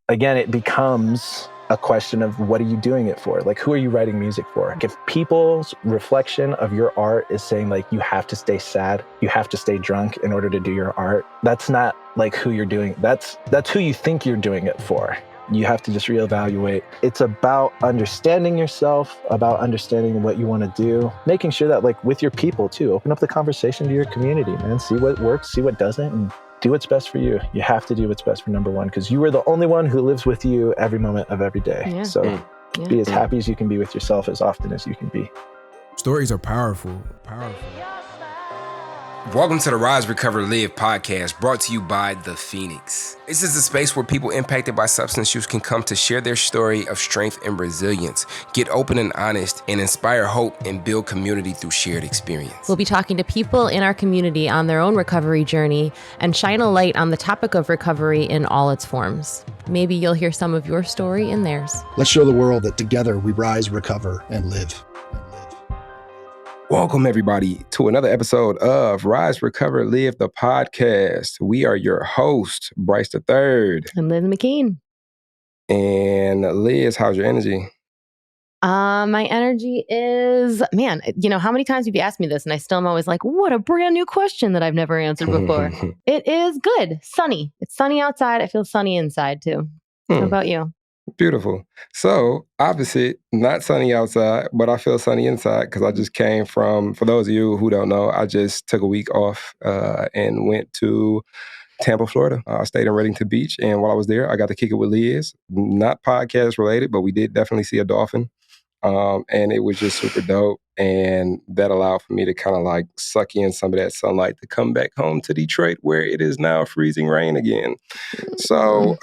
again, it becomes a question of what are you doing it for? Like, who are you writing music for? If people's reflection of your art is saying like, you have to stay sad, you have to stay drunk in order to do your art, that's not like who you're doing. That's who you think you're doing it for. You have to just reevaluate. It's about understanding yourself, about understanding what you want to do, making sure that like with your people too, open up the conversation to your community, man. See what works, see what doesn't, and do what's best for you. You have to do what's best for number one, because you are the only one who lives with you every moment of every day. Yeah. So be as happy as you can be with yourself as often as you can be. Stories are powerful. Welcome to the Rise, Recover, Live podcast, brought to you by The Phoenix. This is a space where people impacted by substance use can come to share their story of strength and resilience, get open and honest, and inspire hope and build community through shared experience. We'll be talking to people in our community on their own recovery journey and shine a light on the topic of recovery in all its forms. Maybe you'll hear some of your story in theirs. Let's show the world that together we rise, recover, and live. Welcome, everybody, to another episode of Rise, Recover, Live, the podcast. We are your hosts, Bryce III. And Liz McKean. And Liz, how's your energy? My energy is, man, you know, how many times have you asked me this? And I still am always like, what a brand new question that I've never answered before. It is good. Sunny. It's sunny outside. I feel sunny inside, too. How about you? Beautiful. So, opposite, not sunny outside, but I feel sunny inside because I just came from, for those of you who don't know, I just took a week off and went to Tampa, Florida. I stayed in Reddington Beach, and while I was there, I got to kick it with Liz. Not podcast related, but we did definitely see a dolphin. And it was just super dope. And that allowed for me to kind of like suck in some of that sunlight to come back home to Detroit, where it is now freezing rain again. So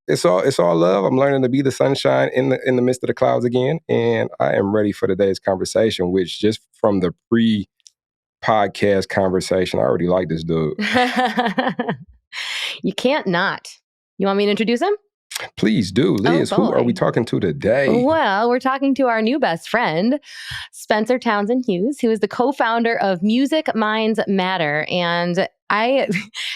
it's all love. I'm learning to be the sunshine in the midst of the clouds again. And I am ready for today's conversation, which just from the pre-podcast conversation, I already like this dude. You can't not. You want me to introduce him? Please do. Liz, who are we talking to today? Well, we're talking to our new best friend, Spencer Townsend Hughes, who is the co-founder of Music Minds Matter. And I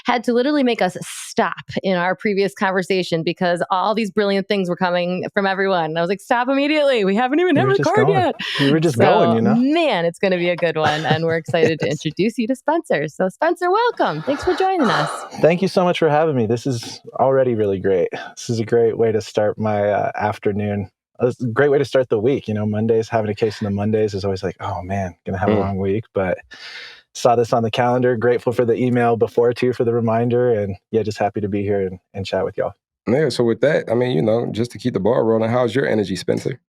had to literally make us stop in our previous conversation because all these brilliant things were coming from everyone. And I was like, stop immediately. We haven't even hit record yet. We were just going, you know? Man, it's going to be a good one. And we're excited to introduce you to Spencer. So Spencer, welcome. Thanks for joining us. Thank you so much for having me. This is already really great. This is a great way to start my afternoon. It's a great way to start the week. You know, Mondays, having a case on the Mondays is always like, oh man, gonna have a long week. But saw this on the calendar. Grateful for the email before too for the reminder. And yeah, just happy to be here and chat with y'all. Yeah, so with that, I mean, you know, just to keep the ball rolling, how's your energy, Spencer?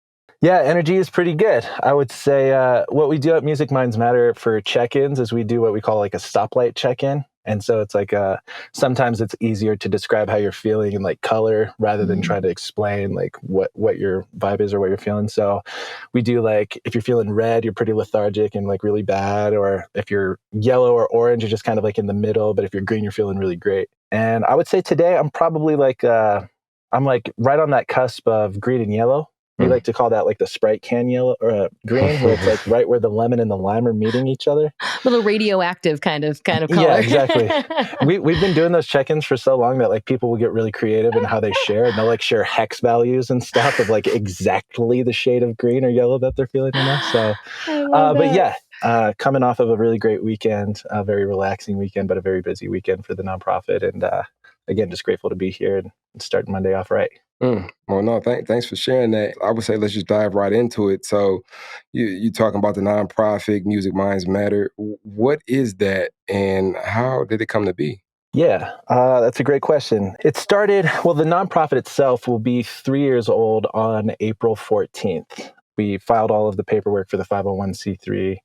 Yeah, energy is pretty good. I would say what we do at Music Minds Matter for check-ins is we do what we call like a stoplight check-in. And so it's like sometimes it's easier to describe how you're feeling in like color rather than try to explain like what your vibe is or what you're feeling. So we do like if you're feeling red, you're pretty lethargic and like really bad. Or if you're yellow or orange, you're just kind of like in the middle. But if you're green, you're feeling really great. And I would say today I'm probably like I'm like right on that cusp of green and yellow. We like to call that like the Sprite can yellow or green, where it's like right where the lemon and the lime are meeting each other. A little radioactive kind of color. Yeah, exactly. We've been doing those check-ins for so long that like people will get really creative in how they share. And they'll like share hex values and stuff of like exactly the shade of green or yellow that they're feeling. You know? So, but yeah, coming off of a really great weekend, a very relaxing weekend, but a very busy weekend for the nonprofit. And again, just grateful to be here and starting Monday off right. Well, no, thanks for sharing that. I would say let's just dive right into it. So you're talking about the nonprofit Music Minds Matter. What is that and how did it come to be? Yeah, that's a great question. It started, well, the nonprofit itself will be 3 years old on April 14th. We filed all of the paperwork for the 501c3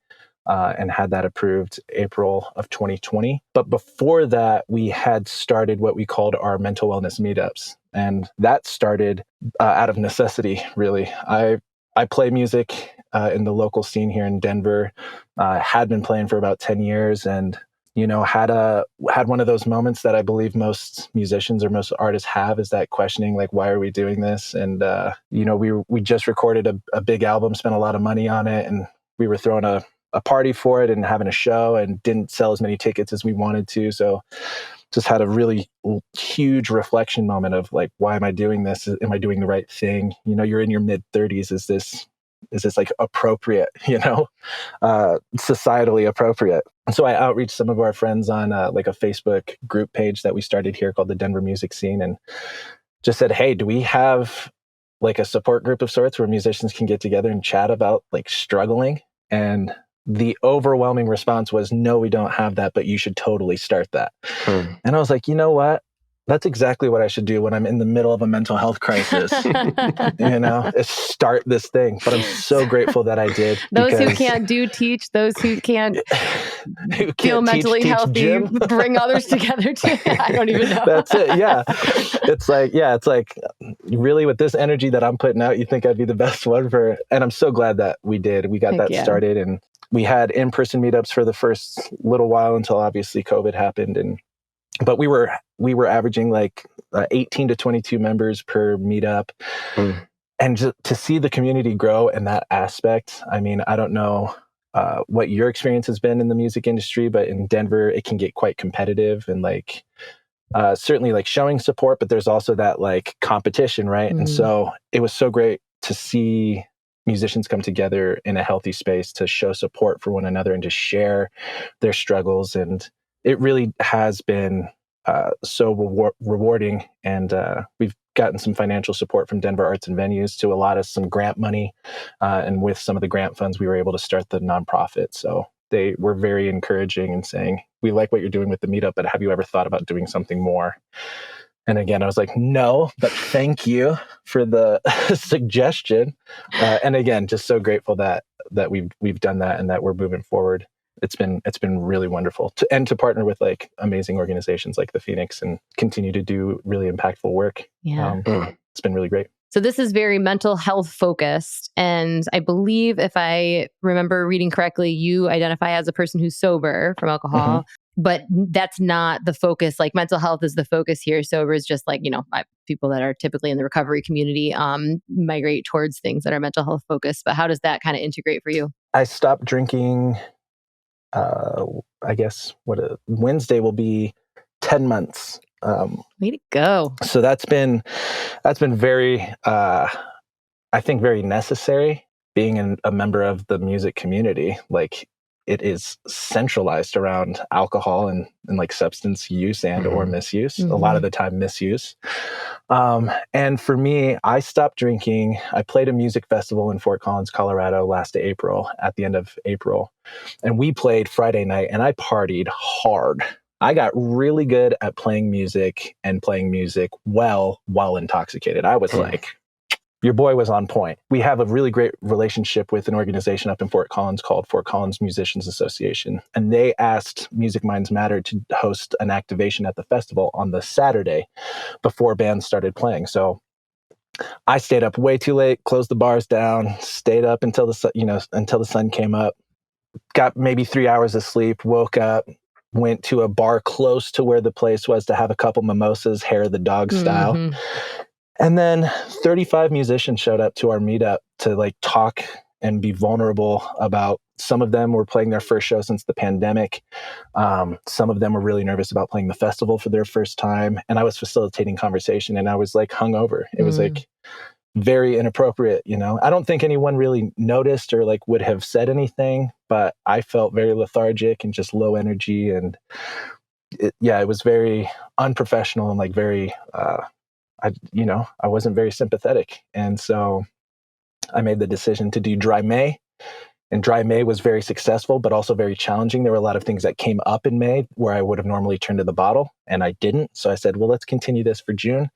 and had that approved April of 2020. But before that, we had started what we called our mental wellness meetups. And that started out of necessity, really. I play music in the local scene here in Denver, had been playing for about 10 years and, you know, had one of those moments that I believe most musicians or most artists have, is that questioning, like, why are we doing this? And, you know, we just recorded a big album, spent a lot of money on it, and we were throwing a party for it and having a show and didn't sell as many tickets as we wanted to. So just had a really huge reflection moment of like, why am I doing this? Am I doing the right thing? You're in your mid 30s. Is this like appropriate, societally appropriate? And so I outreached some of our friends on like a Facebook group page that we started here called the Denver Music Scene, and just said, hey, do we have like a support group of sorts where musicians can get together and chat about like struggling? And the overwhelming response was, no, we don't have that, but you should totally start that. And I was like, you know what? That's exactly what I should do when I'm in the middle of a mental health crisis. Is start this thing. But I'm so grateful that I did. Those who can't teach. Those who can't feel mentally healthy, bring others together too. I don't even know. That's it. Yeah. It's like really with this energy that I'm putting out, you think I'd be the best one for, and I'm so glad that we did. We got started, and we had in-person meetups for the first little while until obviously COVID happened. But we were averaging like 18 to 22 members per meetup. And just to see the community grow in that aspect, I mean, I don't know what your experience has been in the music industry, but in Denver, it can get quite competitive and like certainly like showing support, but there's also that like competition, right? And so it was so great to see musicians come together in a healthy space to show support for one another and to share their struggles. And it really has been so rewarding. And we've gotten some financial support from Denver Arts and Venues to allot us some grant money. And with some of the grant funds, we were able to start the nonprofit. So they were very encouraging and saying, we like what you're doing with the meetup, but have you ever thought about doing something more? And again, I was like, no, but thank you for the suggestion. And again, just so grateful that we've done that and that we're moving forward. It's been really wonderful to partner with like amazing organizations like the Phoenix and continue to do really impactful work. Yeah. It's been really great. So this is very mental health focused. And I believe if I remember reading correctly, you identify as a person who's sober from alcohol, but that's not the focus. Like mental health is the focus here. Sober is just like, people that are typically in the recovery community migrate towards things that are mental health focused. But how does that kind of integrate for you? I stopped drinking, I guess Wednesday will be 10 months. Way to go. So that's been very, I think very necessary being a member of the music community. Like it is centralized around alcohol and like substance use and or misuse, a lot of the time misuse. And for me, I stopped drinking. I played a music festival in Fort Collins, Colorado at the end of April. And we played Friday night and I partied hard. I got really good at playing music well while intoxicated. I was like, your boy was on point. We have a really great relationship with an organization up in Fort Collins called Fort Collins Musicians Association. And they asked Music Minds Matter to host an activation at the festival on the Saturday before bands started playing. So I stayed up way too late, closed the bars down, stayed up until the sun came up, got maybe 3 hours of sleep, woke up, went to a bar close to where the place was to have a couple mimosas, hair of the dog style. And then 35 musicians showed up to our meetup to like talk and be vulnerable about. Some of them were playing their first show since the pandemic. Some of them were really nervous about playing the festival for their first time. And I was facilitating conversation and I was like hungover. It was like very inappropriate, I don't think anyone really noticed or like would have said anything, but I felt very lethargic and just low energy. And it was very unprofessional and like very, I wasn't very sympathetic. And so I made the decision to do Dry May. And Dry May was very successful, but also very challenging. There were a lot of things that came up in May where I would have normally turned to the bottle, and I didn't. So I said, well, let's continue this for June.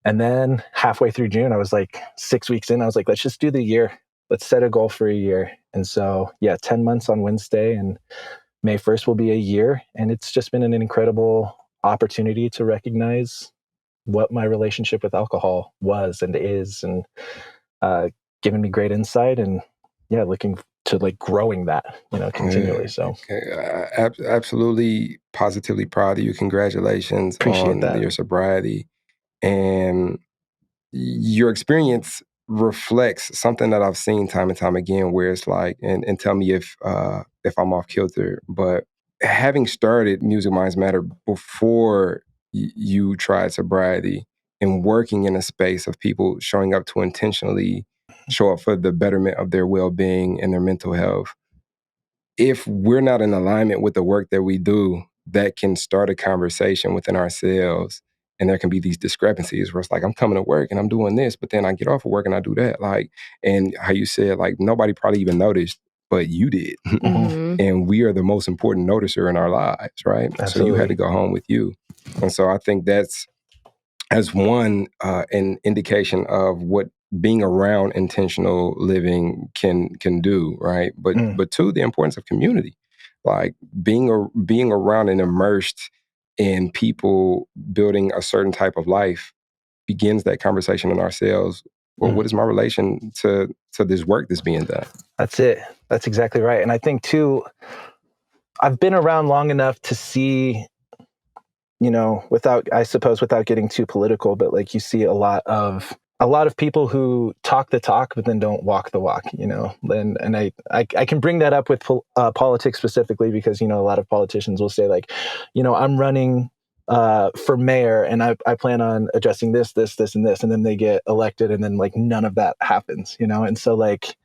And then halfway through June, I was like 6 weeks in, I was like, let's just do the year. Let's set a goal for a year. And so, 10 months on Wednesday, and May 1st will be a year. And it's just been an incredible opportunity to recognize what my relationship with alcohol was and is, and giving me great insight, and looking to like growing that, continually. So absolutely positively proud of you. Congratulations on your sobriety. And your experience reflects something that I've seen time and time again, where it's like, and tell me if I'm off kilter, but having started Music Minds Matter before you tried sobriety and working in a space of people showing up to intentionally show up for the betterment of their well-being and their mental health, if we're not in alignment with the work that we do, that can start a conversation within ourselves. And there can be these discrepancies where it's like, I'm coming to work and I'm doing this, but then I get off of work and I do that. Like, and how you said, like, nobody probably even noticed, but you did. Mhm. And we are the most important noticer in our lives, right? So you Absolutely. had to go home with you. And so I think that's as one an indication of what being around intentional living can do, right? But two, the importance of community, like being around and immersed in people building a certain type of life begins that conversation in ourselves. Well, what is my relation to this work that's being done? That's it. That's exactly right. And I think too, I've been around long enough to see, without getting too political, but like you see a lot of people who talk the talk, but then don't walk the walk, and I can bring that up with politics specifically because, a lot of politicians will say like, I'm running for mayor and I plan on addressing this, and this, and then they get elected and then like none of that happens, and so like,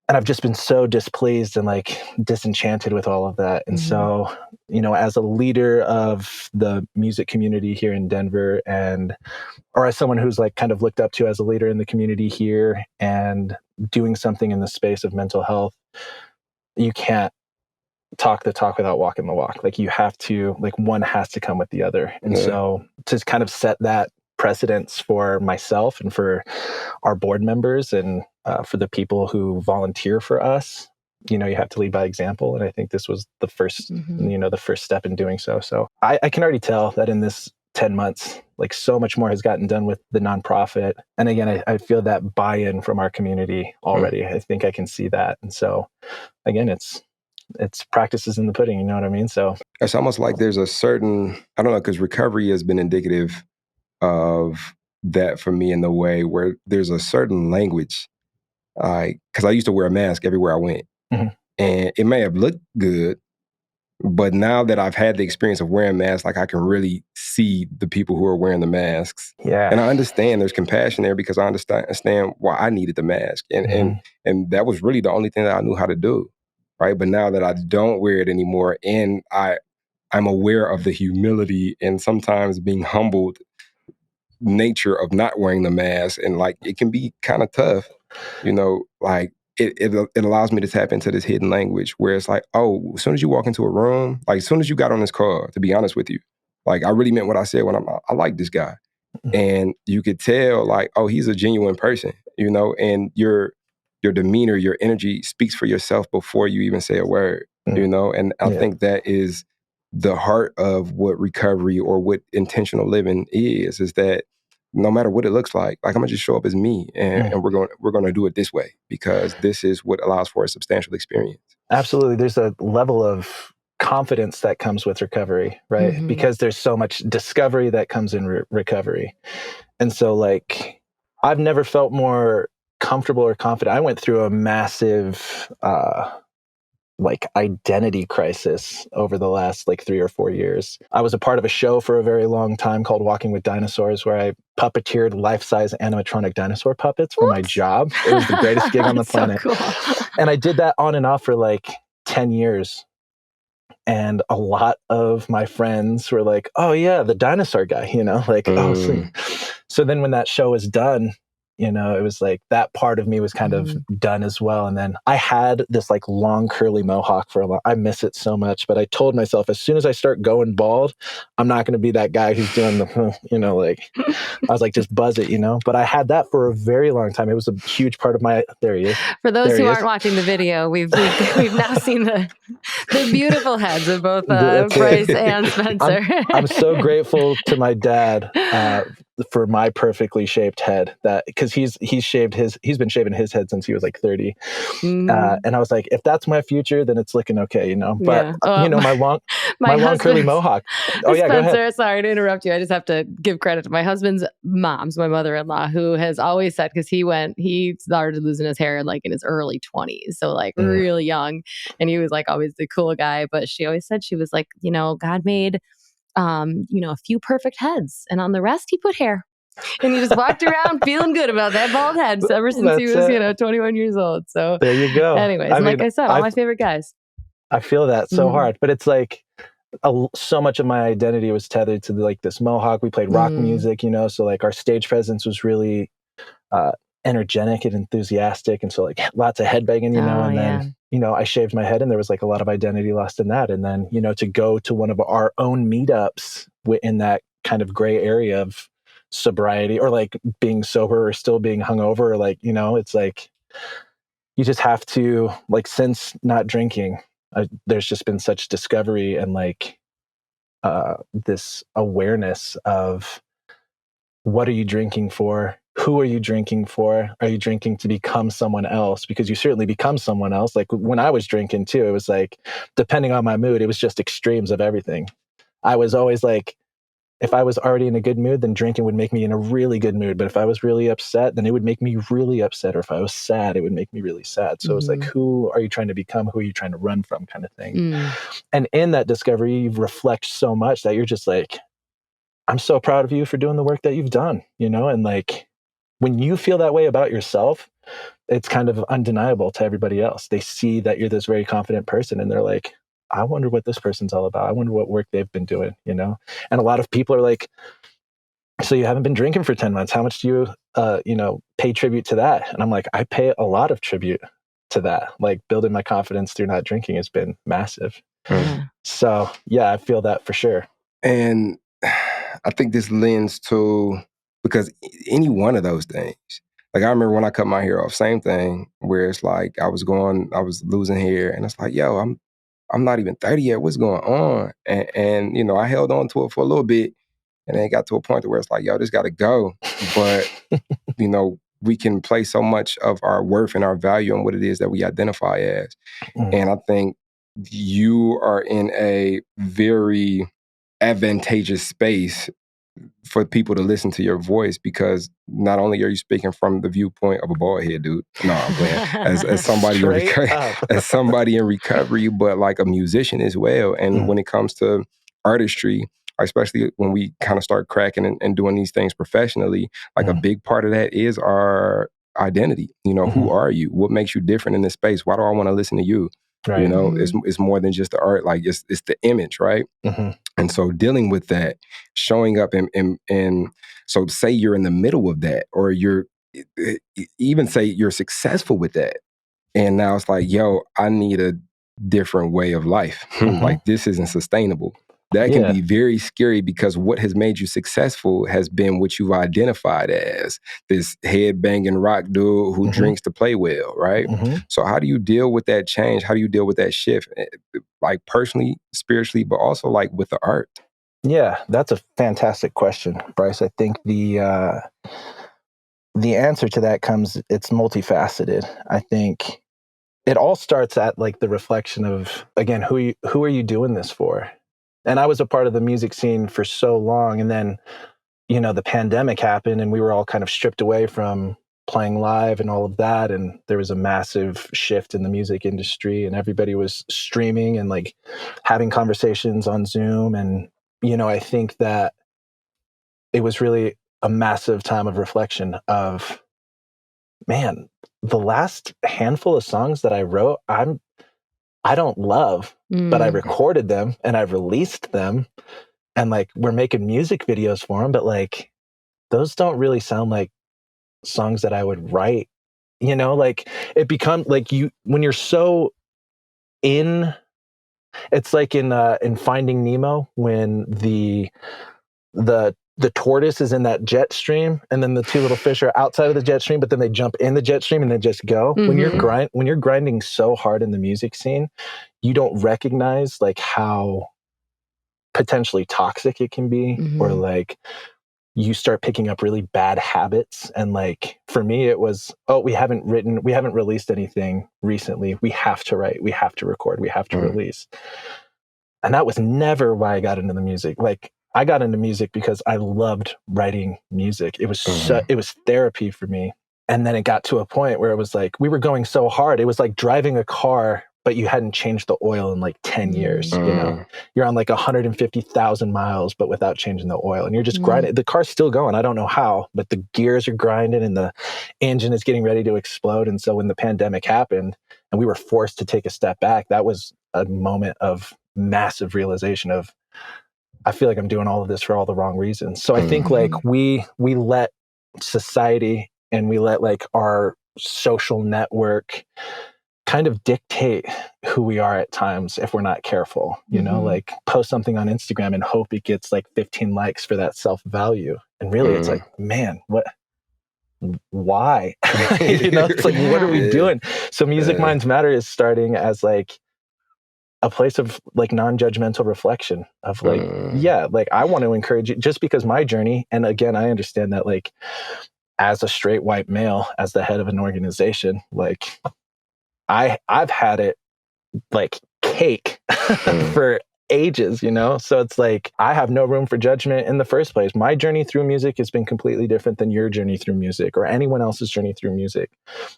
and I've just been so displeased and like disenchanted with all of that. And so, as a leader of the music community here in Denver or as someone who's like kind of looked up to as a leader in the community here and doing something in the space of mental health, you can't talk the talk without walking the walk. Like you have to, like one has to come with the other. And so to kind of set that precedence for myself and for our board members and for the people who volunteer for us, you have to lead by example. And I think this was the first, the first step in doing so. So I can already tell that in this 10 months, like so much more has gotten done with the nonprofit. And again, I feel that buy-in from our community already. I think I can see that. And so again, it's practices in the pudding, you know what I mean? So it's almost like there's a certain, I don't know, because recovery has been indicative of that for me in the way where there's a certain language, because I used to wear a mask everywhere I went. And it may have looked good, but now that I've had the experience of wearing masks, like I can really see the people who are wearing the masks. Yeah. And I understand there's compassion there because I understand why I needed the mask. And that was really the only thing that I knew how to do. Right. But now that I don't wear it anymore and I'm aware of the humility and sometimes being humbled nature of not wearing the mask, and like it can be kind of tough, like it allows me to tap into this hidden language where it's like, oh, as soon as you walk into a room, like as soon as you got on this call, to be honest with you, like I really meant what I said when I like this guy. And you could tell like, oh, he's a genuine person, and your demeanor, your energy speaks for yourself before you even say a word, and I think that is the heart of what recovery or what intentional living is that no matter what it looks like I'm gonna just show up as me and we're gonna do it this way because this is what allows for a substantial experience. Absolutely. There's a level of confidence that comes with recovery, right? Because there's so much discovery that comes in recovery. And so like, I've never felt more comfortable or confident. I went through a massive, like identity crisis over the last like 3 or 4 years. I was a part of a show for a very long time called Walking with Dinosaurs, where I puppeteered life-size animatronic dinosaur puppets for my job. It was the greatest gig on the planet. So cool. And I did that on and off for like 10 years. And a lot of my friends were like, oh yeah, the dinosaur guy, like, oh, so then when that show was done, it was like that part of me was kind of done as well. And then I had this like long curly mohawk for a long, I miss it so much, but I told myself as soon as I start going bald, I'm not going to be that guy who's doing the, like, I was like, just buzz it, but I had that for a very long time. It was a huge part of my, there he is. For those who aren't watching the video, we've now seen the beautiful heads of both Bryce and Spencer. I'm so grateful to my dad for my perfectly shaped head, that because he's been shaving his head since he was like 30. And I was like, if that's my future, then it's looking okay, you know. But Yeah. my long curly mohawk. Oh yeah, go Spencer, ahead. sorry to interrupt you. I just have to give credit to my husband's mom's, my mother-in-law, who has always said, because he started losing his hair like in his early 20s, so like really young, and he was like always the cool guy. But she always said, she was like, God made a few perfect heads, and on the rest he put hair. And he just walked around feeling good about that bald head ever since he was, 21 years old. So there you go. anyways, and like I said, all my favorite guys. I feel that so hard, but it's like so much of my identity was tethered to like this mohawk. We played rock music, so like our stage presence was really energetic and enthusiastic, and so like lots of headbanging, and then I shaved my head, and there was like a lot of identity lost in that. And then to go to one of our own meetups in that kind of gray area of sobriety, or like being sober or still being hungover, or like it's like you just have to, like, since not drinking, there's just been such discovery and like this awareness of what are you drinking for? Who are you drinking for? Are you drinking to become someone else? Because you certainly become someone else. Like when I was drinking too, it was like, depending on my mood, it was just extremes of everything. I was always like, if I was already in a good mood, then drinking would make me in a really good mood. But if I was really upset, then it would make me really upset. Or if I was sad, it would make me really sad. So it's like, who are you trying to become? Who are you trying to run from, kind of thing. And in that discovery, you reflect so much that you're just like, I'm so proud of you for doing the work that you've done, and like, when you feel that way about yourself, it's kind of undeniable to everybody else. They see that you're this very confident person, and they're like, I wonder what this person's all about. I wonder what work they've been doing, And a lot of people are like, so you haven't been drinking for 10 months. How much do you, pay tribute to that? And I'm like, I pay a lot of tribute to that. Like, building my confidence through not drinking has been massive. So yeah, I feel that for sure. And I think this lends to, because any one of those things, like I remember when I cut my hair off, same thing, where it's like I was losing hair, and it's like, yo, I'm not even 30 yet. What's going on? And I held on to it for a little bit, and then it got to a point where it's like, yo, this got to go. But we can place so much of our worth and our value on what it is that we identify as. And I think you are in a very advantageous space for people to listen to your voice, because not only are you speaking from the viewpoint of a bald head dude, no, I'm playing, as somebody as somebody in recovery, but like a musician as well. And when it comes to artistry, especially when we kind of start cracking and doing these things professionally, like a big part of that is our identity. Who are you? What makes you different in this space? Why do I want to listen to you? Right. It's more than just the art. Like it's the image, right? And so dealing with that, showing up and so say you're in the middle of that, or you're even say you're successful with that. And now it's like, yo, I need a different way of life. Like, this isn't sustainable. That can be very scary, because what has made you successful has been what you've identified as this head-banging rock dude who drinks to play well, right? So how do you deal with that change? How do you deal with that shift? Like personally, spiritually, but also like with the art? Yeah, that's a fantastic question, Bryce. I think the answer to that it's multifaceted. I think it all starts at like the reflection of, again, who are you doing this for? And I was a part of the music scene for so long. And then, the pandemic happened, and we were all kind of stripped away from playing live and all of that. And there was a massive shift in the music industry, and everybody was streaming and like having conversations on Zoom. And, I think that it was really a massive time of reflection of, man, the last handful of songs that I wrote, I don't love, but I recorded them and I released them, and like we're making music videos for them, but like those don't really sound like songs that I would write. Like it becomes like when you're so in, it's like in Finding Nemo, when the tortoise is in that jet stream, and then the two little fish are outside of the jet stream, but then they jump in the jet stream and they just go. When you're grinding so hard in the music scene, you don't recognize like how potentially toxic it can be, or like you start picking up really bad habits. And like, for me, it was, oh, we haven't released anything recently. We have to write, we have to record, we have to release. And that was never why I got into the music. Like, I got into music because I loved writing music. It was it was therapy for me. And then it got to a point where it was like, we were going so hard. It was like driving a car, but you hadn't changed the oil in like 10 years, you know? You're on like 150,000 miles, but without changing the oil. And you're just grinding. The car's still going. I don't know how, but the gears are grinding and the engine is getting ready to explode. And so when the pandemic happened and we were forced to take a step back, that was a moment of massive realization of, I feel like I'm doing all of this for all the wrong reasons. So I think like we let society and we let like our social network kind of dictate who we are at times if we're not careful, you know, like post something on Instagram and hope it gets like 15 likes for that self-value. And really it's like, man, why? You know, it's like, what are we doing? So Music Minds Matter is starting as like a place of like non-judgmental reflection of like, yeah, like I want to encourage you just because my journey. And again, I understand that like as a straight white male, as the head of an organization, like I've had it like cake for ages, you know? So it's like, I have no room for judgment in the first place. My journey through music has been completely different than your journey through music or anyone else's journey through music.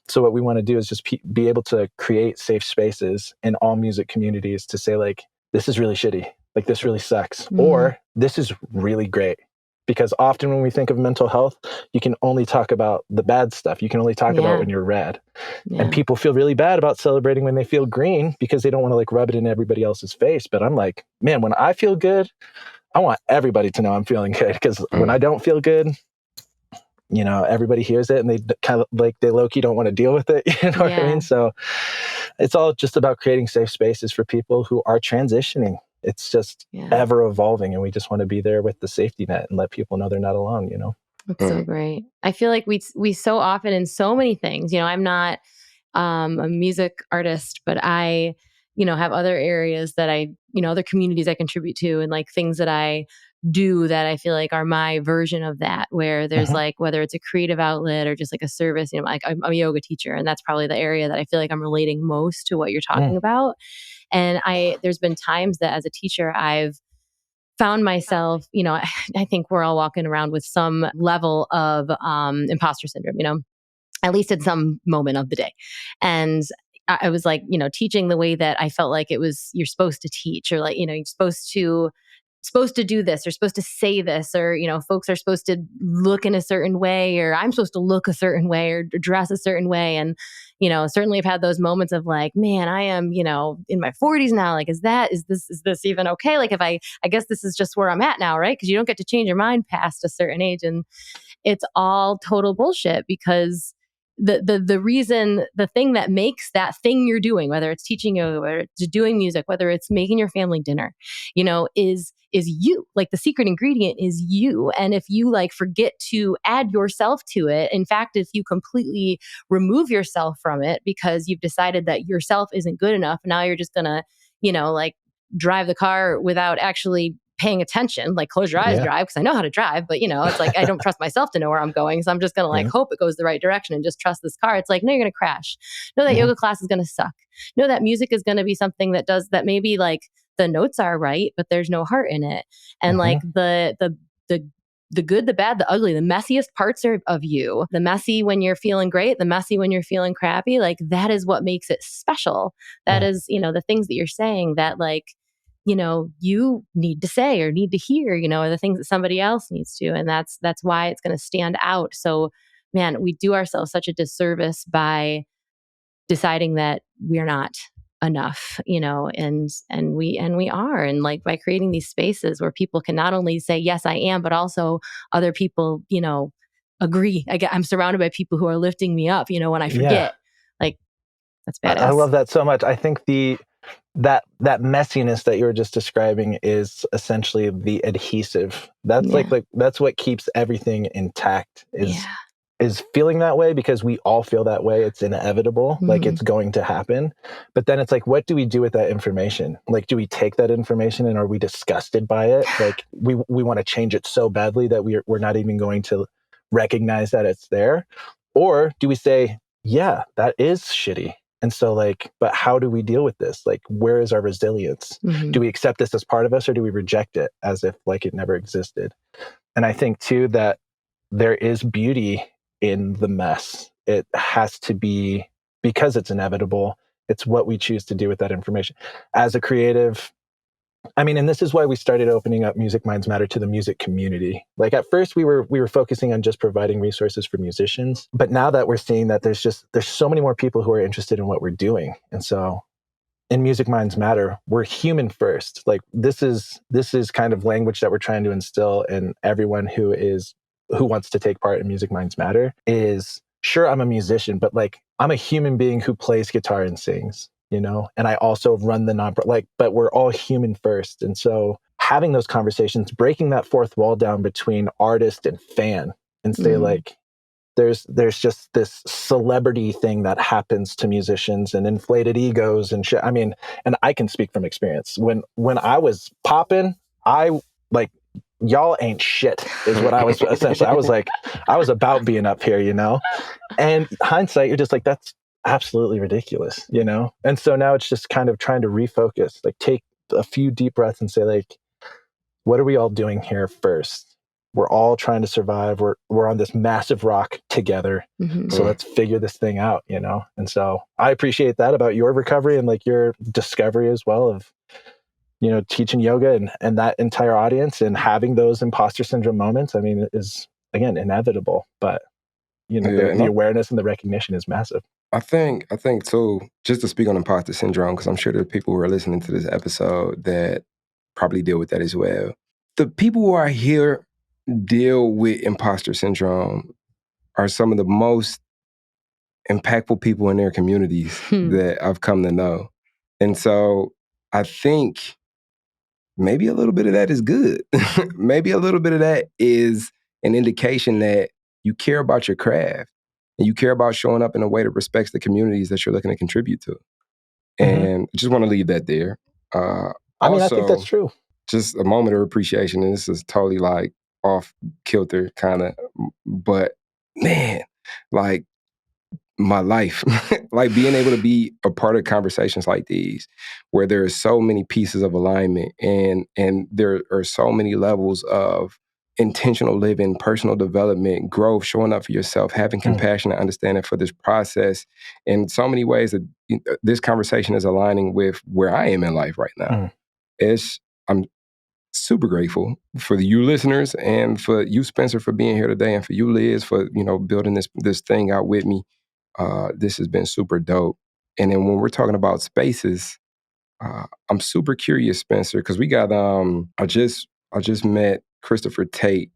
So what we want to do is just be able to create safe spaces in all music communities to say like, this is really shitty. Like this really sucks. Or this is really great. Because often when we think of mental health, you can only talk about the bad stuff. You can only talk about when you're red. And people feel really bad about celebrating when they feel green because they don't want to like rub it in everybody else's face. But I'm like, man, when I feel good, I want everybody to know I'm feeling good. Because when I don't feel good, you know, everybody hears it and they kind of like, they low-key don't want to deal with it. You know what I mean? So it's all just about creating safe spaces for people who are transitioning. It's just ever evolving, and we just want to be there with the safety net and let people know they're not alone, you know? That's so great. I feel like we so often in so many things, you know, I'm not a music artist, but I, you know, have other areas that I, you know, other communities I contribute to and like things that I do that I feel like are my version of that, where there's like, whether it's a creative outlet or just like a service, you know, like I'm a yoga teacher, and that's probably the area that I feel like I'm relating most to what you're talking about. And there's been times that as a teacher, I've found myself, you know, I think we're all walking around with some level of imposter syndrome, you know, at least at some moment of the day. And I was like, you know, teaching the way that I felt like it was, you're supposed to teach, or like, you know, you're supposed to do this, you're supposed to say this, or, you know, folks are supposed to look in a certain way, or I'm supposed to look a certain way or dress a certain way. And, you know, certainly I've had those moments of like, man, I am, you know, in my 40s now. Like, is this even okay? Like, if I guess this is just where I'm at now, right? Because you don't get to change your mind past a certain age. And it's all total bullshit, because the reason, the thing that makes that thing you're doing, whether it's teaching yoga, whether it's doing music, whether it's making your family dinner, you know, is you. Like, the secret ingredient is you. And if you like forget to add yourself to it, in fact, if you completely remove yourself from it because you've decided that yourself isn't good enough, now you're just gonna, you know, like drive the car without actually paying attention, like close your eyes, drive, because I know how to drive, but you know, it's like I don't trust myself to know where I'm going, so I'm just gonna like hope it goes the right direction and just trust this car. It's like, no, you're gonna crash. No, that yoga class is gonna suck. No, that music is gonna be something that does that. Maybe like the notes are right, but there's no heart in it. And like the good, the bad, the ugly, the messiest parts of you, the messy when you're feeling great, the messy when you're feeling crappy, like that is what makes it special. That is, you know, the things that you're saying that like, you know, you need to say or need to hear, you know, are the things that somebody else needs to. And that's why it's going to stand out. So, man, we do ourselves such a disservice by deciding that we're not enough, you know, and we are. And like by creating these spaces where people can not only say, yes, I am, but also other people, you know, agree. I'm surrounded by people who are lifting me up, you know, when I forget. Like, that's badass. I love that so much. I think that messiness that you were just describing is essentially the adhesive. That's like that's what keeps everything intact, is is feeling that way because we all feel that way. It's inevitable. Like it's going to happen. But then it's like, what do we do with that information? Like, do we take that information and are we disgusted by it? Like we want to change it so badly that we're not even going to recognize that it's there? Or do we say, yeah, that is shitty. And so like, but how do we deal with this? Like, where is our resilience? Do we accept this as part of us or do we reject it as if like it never existed? And I think too that there is beauty in the mess. It has to be, because it's inevitable, it's what we choose to do with that information. As a creative, I mean, and this is why we started opening up Music Minds Matter to the music community. Like at first we were focusing on just providing resources for musicians, but now that we're seeing that there's so many more people who are interested in what we're doing. And so in Music Minds Matter, we're human first. Like this is kind of language that we're trying to instill in everyone who wants to take part in Music Minds Matter is, sure, I'm a musician, but like I'm a human being who plays guitar and sings, you know, and I also run the but we're all human first. And so having those conversations, breaking that fourth wall down between artist and fan and say like, there's just this celebrity thing that happens to musicians and inflated egos and shit. I mean, and I can speak from experience. When I was popping, I like, y'all ain't shit is what I was essentially. I was about being up here, you know? And hindsight, you're just like, that's absolutely ridiculous, you know? And so now it's just kind of trying to refocus, like take a few deep breaths and say like, what are we all doing here first? We're all trying to survive. We're on this massive rock together. So let's figure this thing out, you know? And so I appreciate that about your recovery and like your discovery as well of, you know, teaching yoga and that entire audience and having those imposter syndrome moments. I mean, it is, again, inevitable, but you know, the awareness and the recognition is massive. I think too, just to speak on imposter syndrome, because I'm sure there are people who are listening to this episode that probably deal with that as well. The people who are here deal with imposter syndrome are some of the most impactful people in their communities that I've come to know. And so I think maybe a little bit of that is good. Maybe a little bit of that is an indication that you care about your craft and you care about showing up in a way that respects the communities that you're looking to contribute to. And I just want to leave that there. I mean, I think that's true. Just a moment of appreciation. And this is totally like off kilter kind of, but man, like my life, like being able to be a part of conversations like these, where there are so many pieces of alignment and there are so many levels of intentional living, personal development, growth, showing up for yourself, having compassion and understanding for this process in so many ways that this conversation is aligning with where I am in life right now. I'm super grateful for you listeners and for you, Spencer, for being here today, and for you, Liz, for, you know, building this thing out with me. This has been super dope. And then when we're talking about spaces, I'm super curious, Spencer, because we got I just met Christopher Tate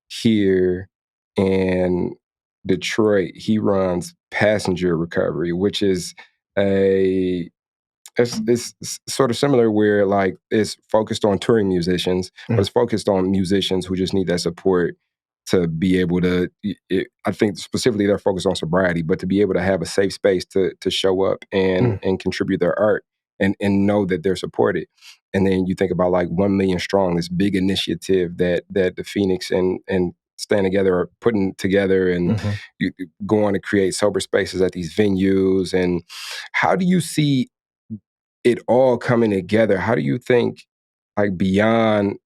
here in Detroit. He runs Passenger Recovery, which is it's sort of similar where like it's focused on touring musicians, but it's focused on musicians who just need that support to be able to, I think specifically they're focused on sobriety, but to be able to have a safe space to show up and contribute their art and know that they're supported. And then you think about like 1 Million Strong, this big initiative that the Phoenix and Stand Together are putting together and you go on to create sober spaces at these venues. And how do you see it all coming together? How do you think, like beyond,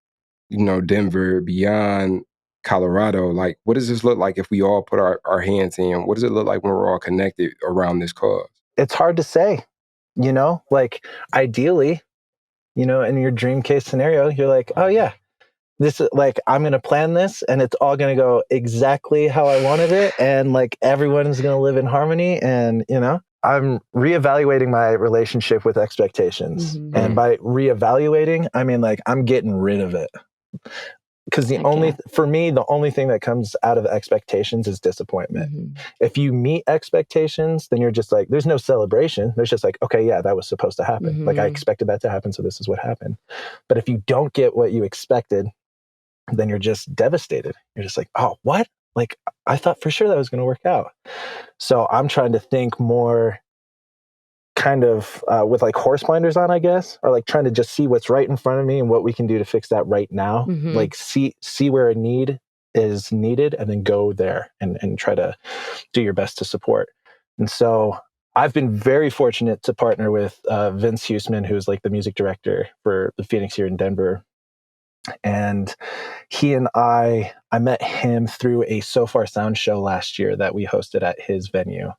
you know, Denver, beyond Colorado, like what does this look like if we all put our hands in? What does it look like when we're all connected around this cause? It's hard to say, you know, like ideally, you know, in your dream case scenario, you're like, oh yeah, this is like, I'm going to plan this and it's all going to go exactly how I wanted it. And like everyone's going to live in harmony. And, you know, I'm reevaluating my relationship with expectations. And by reevaluating, I mean, like I'm getting rid of it. Because for me, the only thing that comes out of expectations is disappointment. If you meet expectations, then you're just like, there's no celebration. There's just like, okay, yeah, that was supposed to happen. Like I expected that to happen. So this is what happened. But if you don't get what you expected, then you're just devastated. You're just like, oh, what? like, I thought for sure that was going to work out. So I'm trying to think more kind of with like horse blinders on, I guess, or like trying to just see what's right in front of me and what we can do to fix that right now. Mhm. Like see where a need is needed and then go there and try to do your best to support. And so I've been very fortunate to partner with Vince Huseman, who's like the music director for the Phoenix here in Denver. And he and I met him through a So Far Sound show last year that we hosted at his venue.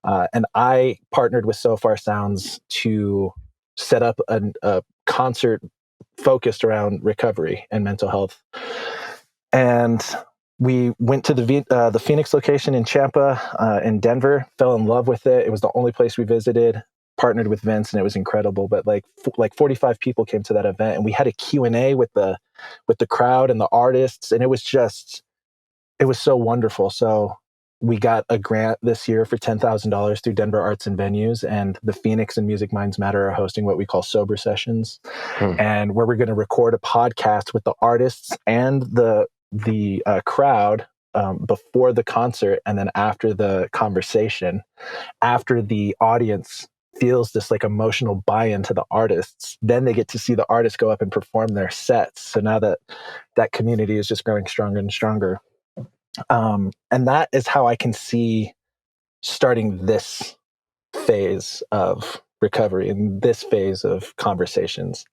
And I partnered with So Far Sounds to set up a concert focused around recovery and mental health. And we went to the Phoenix location in Champa, in Denver, fell in love with it. It was the only place we visited, partnered with Vince, and it was incredible. But like 45 people came to that event, and we had a Q&A with the crowd and the artists, and it was so wonderful. So we got a grant this year for $10,000 through Denver Arts and Venues, and the Phoenix and Music Minds Matter are hosting what we call sober sessions, and where we're going to record a podcast with the artists and the crowd before the concert, and then after the conversation, after the audience feels this like emotional buy-in to the artists, then they get to see the artists go up and perform their sets. So now that community is just growing stronger and stronger. And that is how I can see starting this phase of recovery and this phase of conversations.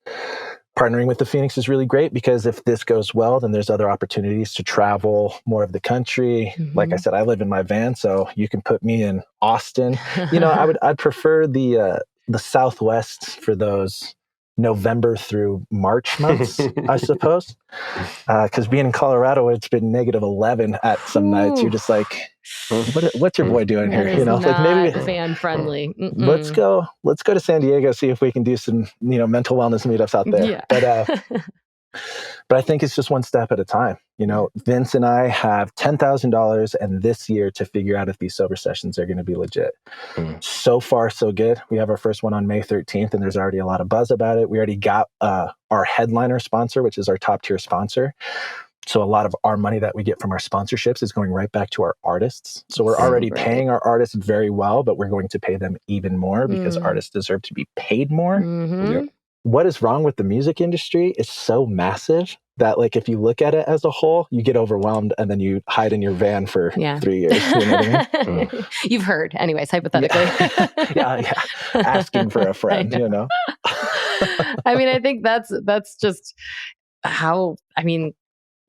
Partnering with the Phoenix is really great because if this goes well, then there's other opportunities to travel more of the country. Like I said, I live in my van, so you can put me in Austin. I'd prefer the Southwest for those November through March months, I suppose. Because being in Colorado, it's been -11 at some nights. You're just like, what's your boy doing That here? is Like not maybe fan friendly. let's go to San Diego, see if we can do some mental wellness meetups out there. Yeah. But I think it's just one step at a time. Vince and I have $10,000 and this year to figure out if these sober sessions are going to be legit. So far, so good. We have our first one on May 13th, and there's already a lot of buzz about it. We already got our headliner sponsor, which is our top tier sponsor. So a lot of our money that we get from our sponsorships is going right back to our artists. So we're already paying our artists very well, but we're going to pay them even more because artists deserve to be paid more. Yep. What is wrong with the music industry is so massive that, like, if you look at it as a whole, you get overwhelmed and then you hide in your van for 3 years. You know what I mean? You've heard, anyways, hypothetically. Yeah. Asking for a friend, I mean, I think that's just how,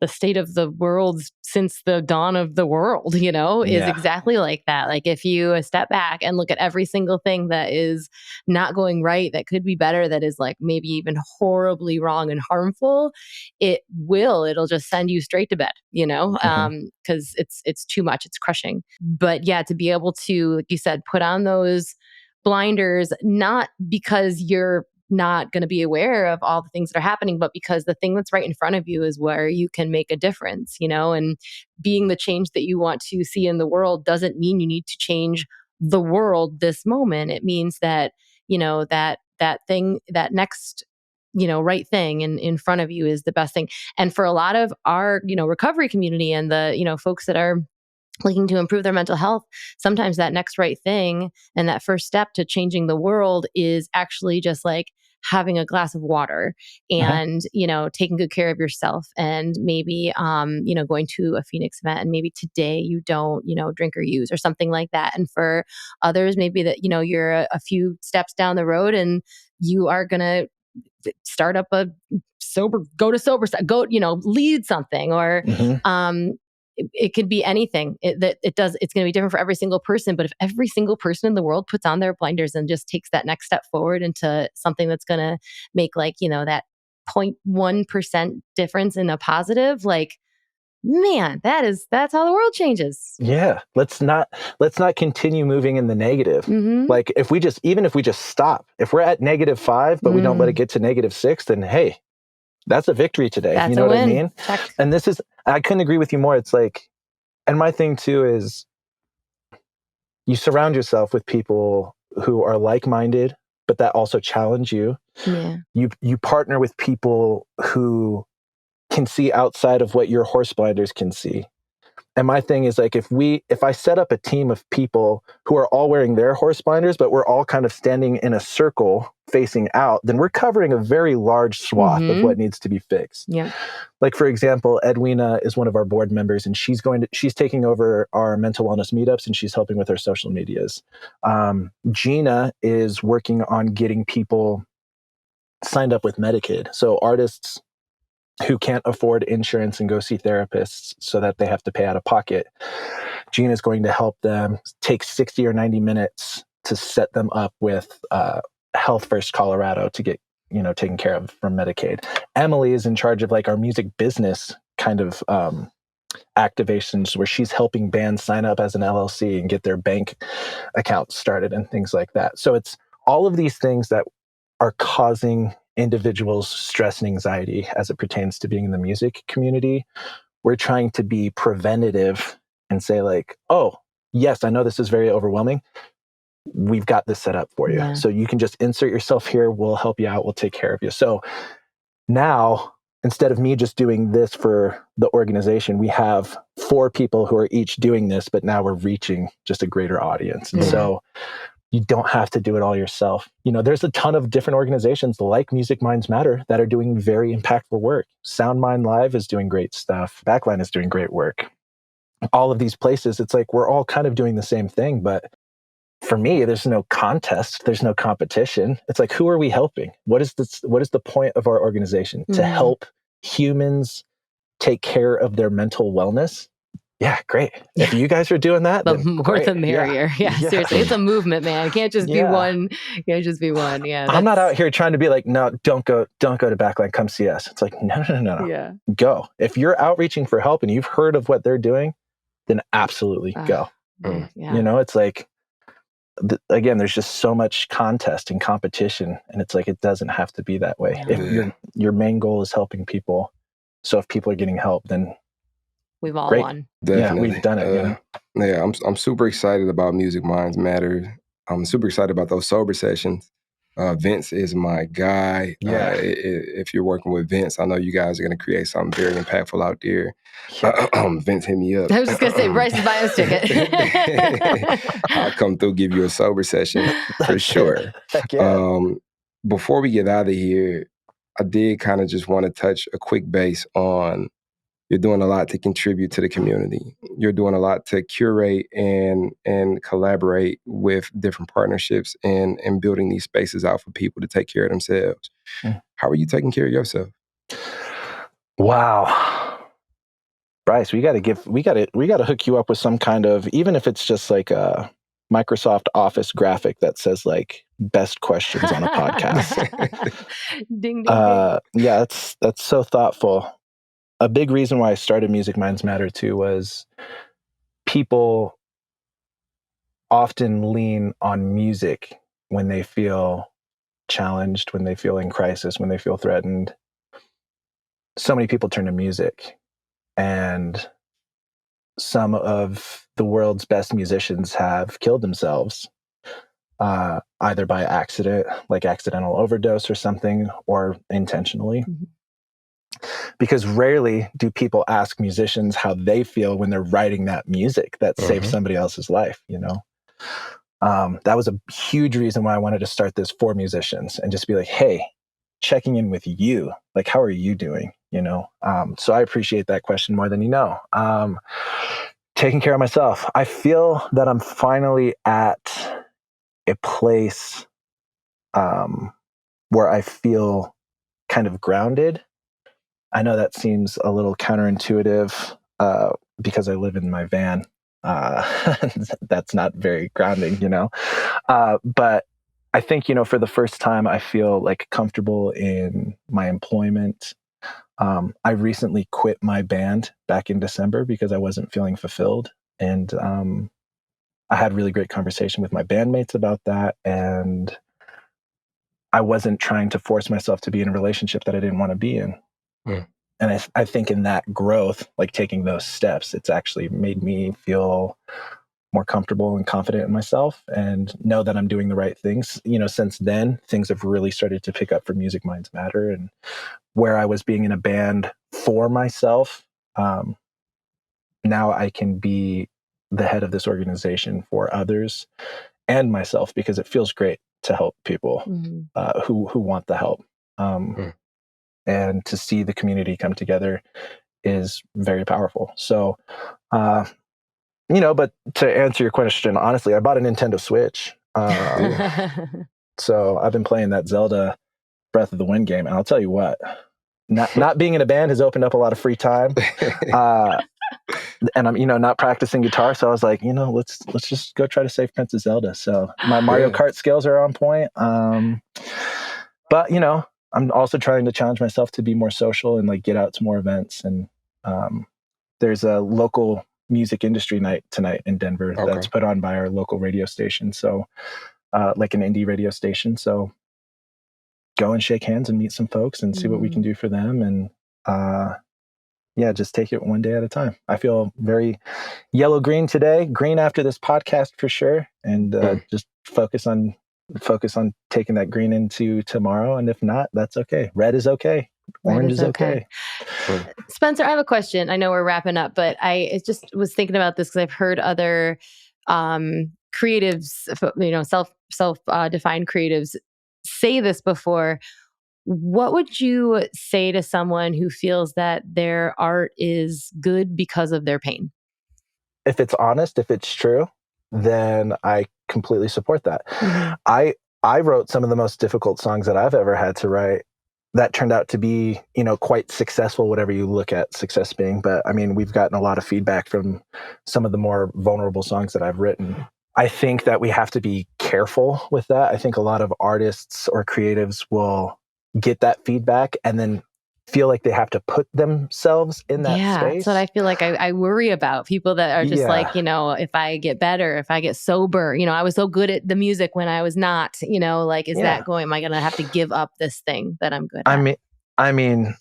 the state of the world since the dawn of the world, is exactly like that. Like if you step back and look at every single thing that is not going right, that could be better, that is like maybe even horribly wrong and harmful, it'll just send you straight to bed, because it's too much, it's crushing. But yeah, to be able to, like you said, put on those blinders, not because you're not going to be aware of all the things that are happening, but because the thing that's right in front of you is where you can make a difference, and being the change that you want to see in the world doesn't mean you need to change the world this moment. It means that, that thing, that next, right thing in front of you is the best thing. And for a lot of our, recovery community and the, folks that are looking to improve their mental health, sometimes that next right thing and that first step to changing the world is actually just like having a glass of water and, taking good care of yourself, and maybe, going to a Phoenix event, and maybe today you don't, drink or use or something like that. And for others, maybe that, you're a few steps down the road and you are going to start up lead something, or, it could be anything. It's going to be different for every single person. But if every single person in the world puts on their blinders and just takes that next step forward into something that's going to make that 0.1% difference in a positive, like, man, that's how the world changes. Yeah. Let's not continue moving in the negative. Like even if we just stop, if we're at -5, but we don't let it get to -6, then hey, that's a victory today. That's you know a what win. I mean? And I couldn't agree with you more. It's like, and my thing too is you surround yourself with people who are like-minded, but that also challenge you. Yeah. You partner with people who can see outside of what your horse blinders can see. And my thing is like, if I set up a team of people who are all wearing their horse blinders, but we're all kind of standing in a circle facing out, then we're covering a very large swath of what needs to be fixed. Yeah. Like, for example, Edwina is one of our board members, and she's taking over our mental wellness meetups, and she's helping with our social medias. Gina is working on getting people signed up with Medicaid. So artists who can't afford insurance and go see therapists so that they have to pay out of pocket, Gina's going to help them take 60 or 90 minutes to set them up with Health First Colorado to get, taken care of from Medicaid. Emily is in charge of like our music business kind of activations where she's helping bands sign up as an LLC and get their bank accounts started and things like that. So it's all of these things that are causing individuals stress and anxiety as it pertains to being in the music community. We're trying to be preventative and say like, oh, yes, I know this is very overwhelming. We've got this set up for you. Yeah. So you can just insert yourself here. We'll help you out. We'll take care of you. So now, instead of me just doing this for the organization, we have 4 people who are each doing this, but now we're reaching just a greater audience. And so you don't have to do it all yourself. There's a ton of different organizations like Music Minds Matter that are doing very impactful work. Sound Mind Live is doing great stuff. Backline is doing great work. All of these places, it's like we're all kind of doing the same thing. But for me, there's no contest. There's no competition. It's like, who are we helping? What is the point of our organization? To help humans take care of their mental wellness? Yeah, great. If you guys are doing that, the then more great. the merrier. Yeah, seriously. It's a movement, man. It can't just be one. It can't just be one. Yeah. I'm not out here trying to be like, no, don't go to Backline, come see us. It's like, no. Yeah. Go. If you're outreaching for help and you've heard of what they're doing, then absolutely go. Yeah. It's like, again, there's just so much contest and competition, and it's like, it doesn't have to be that way. Yeah. If your main goal is helping people, so if people are getting help, then we've all great. won. Definitely. Yeah, we've done it. Yeah, I'm super excited about Music Minds Matter. I'm super excited about those sober sessions. Vince is my guy. Yeah. If you're working with Vince, I know you guys are going to create something very impactful out there. Vince, hit me up. I was just going to say, Bryce's buying ticket. I'll come through, give you a sober session for sure. Heck yeah. Before we get out of here, I did kind of just want to touch a quick base on you're doing a lot to contribute to the community. You're doing a lot to curate and collaborate with different partnerships and building these spaces out for people to take care of themselves. How are you taking care of yourself? Wow. Bryce, we got to hook you up with some kind of, even if it's just like a Microsoft Office graphic that says like best questions on a podcast. Ding, ding, ding. Yeah, that's so thoughtful. A big reason why I started Music Minds Matter too was people often lean on music when they feel challenged, when they feel in crisis, when they feel threatened. So many people turn to music, and some of the world's best musicians have killed themselves, either by accident, like accidental overdose or something, or intentionally. Because rarely do people ask musicians how they feel when they're writing that music that saved somebody else's life, That was a huge reason why I wanted to start this for musicians and just be like, hey, checking in with you. Like, how are you doing? So I appreciate that question more than you know. Taking care of myself. I feel that I'm finally at a place where I feel kind of grounded. I know that seems a little counterintuitive because I live in my van. That's not very grounding, But I think, for the first time, I feel like comfortable in my employment. I recently quit my band back in December because I wasn't feeling fulfilled. And I had really great conversation with my bandmates about that. And I wasn't trying to force myself to be in a relationship that I didn't want to be in. And I think in that growth, like taking those steps, it's actually made me feel more comfortable and confident in myself and know that I'm doing the right things. Since then, things have really started to pick up for Music Minds Matter. And where I was being in a band for myself, now I can be the head of this organization for others and myself, because it feels great to help people who want the help. And to see the community come together is very powerful. So, but to answer your question, honestly, I bought a Nintendo Switch. So I've been playing that Zelda Breath of the Wind game, and I'll tell you what, not being in a band has opened up a lot of free time. And I'm, not practicing guitar. So I was like, let's just go try to save Princess Zelda. So my Mario Kart skills are on point. But, I'm also trying to challenge myself to be more social and like get out to more events. And there's a local music industry night tonight in Denver that's put on by our local radio station. So like an indie radio station. So go and shake hands and meet some folks and see what we can do for them. And just take it one day at a time. I feel very yellow-green today, green after this podcast for sure. And just focus on taking that green into tomorrow. And if not, that's okay. Red is okay. Orange is okay. Spencer, I have a question. I know we're wrapping up, but I just was thinking about this because I've heard other creatives, self-defined creatives say this before. What would you say to someone who feels that their art is good because of their pain? If it's honest, if it's true, then I completely support that. I wrote some of the most difficult songs that I've ever had to write that turned out to be, quite successful, whatever you look at success being. But I mean, we've gotten a lot of feedback from some of the more vulnerable songs that I've written. I think that we have to be careful with that. I think a lot of artists or creatives will get that feedback and then feel like they have to put themselves in that space. That's what I feel like I worry about. People that are just like, if I get better, if I get sober, I was so good at the music when I was not, like, that going, am I going to have to give up this thing that I'm good at? I mean,